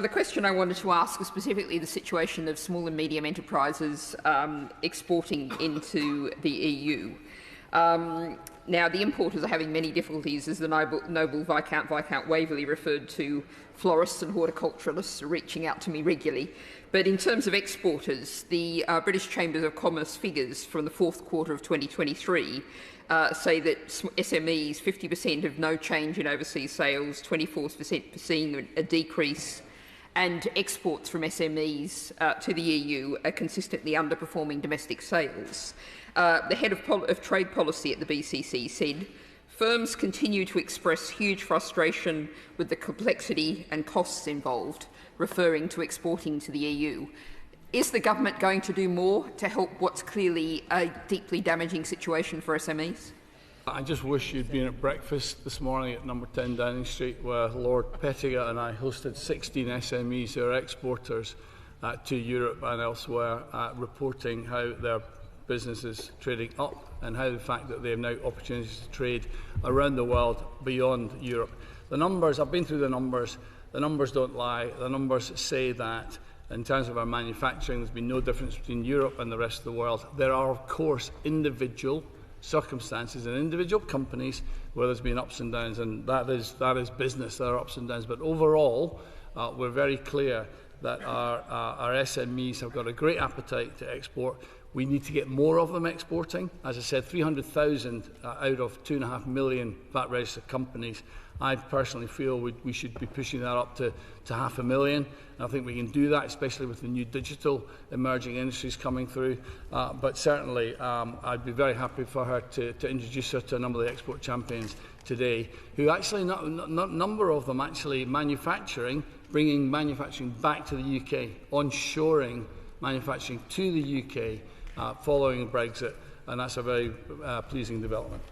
The question I wanted to ask was specifically the situation of small and medium enterprises exporting into the EU. Now, the importers are having many difficulties, as the noble Viscount Waverley referred to. Florists and horticulturalists are reaching out to me regularly. But in terms of exporters, the British Chambers of Commerce figures from the fourth quarter of 2023 say that SMEs, 50% of no change in overseas sales, 24% seeing a decrease, and exports from SMEs to the EU are consistently underperforming domestic sales. The head of trade policy at the BCC said, "Firms continue to express huge frustration with the complexity and costs involved," referring to exporting to the EU. Is the government going to do more to help what's clearly a deeply damaging situation for SMEs? I just wish you'd been at breakfast this morning at number 10 Downing Street, where Lord Pettigrew and I hosted 16 SMEs who are exporters to Europe and elsewhere, reporting how their business is trading up and how the fact that they have now opportunities to trade around the world beyond Europe. The numbers, I've been through the numbers don't lie. The numbers say that in terms of our manufacturing, there's been no difference between Europe and the rest of the world. There are, of course, individual circumstances and individual companies where there's been ups and downs, and that is business. There are ups and downs, but overall, we're very clear that our SMEs have got a great appetite to export. We need to get more of them exporting. As I said, 300,000 out of 2.5 million VAT-registered companies. I personally feel we should be pushing that up to 500,000. And I think we can do that, especially with the new digital emerging industries coming through. But certainly, I'd be very happy for her to introduce her to a number of the export champions today, who actually, number of them actually bringing manufacturing back to the UK, onshoring manufacturing to the UK following Brexit, and that's a very pleasing development.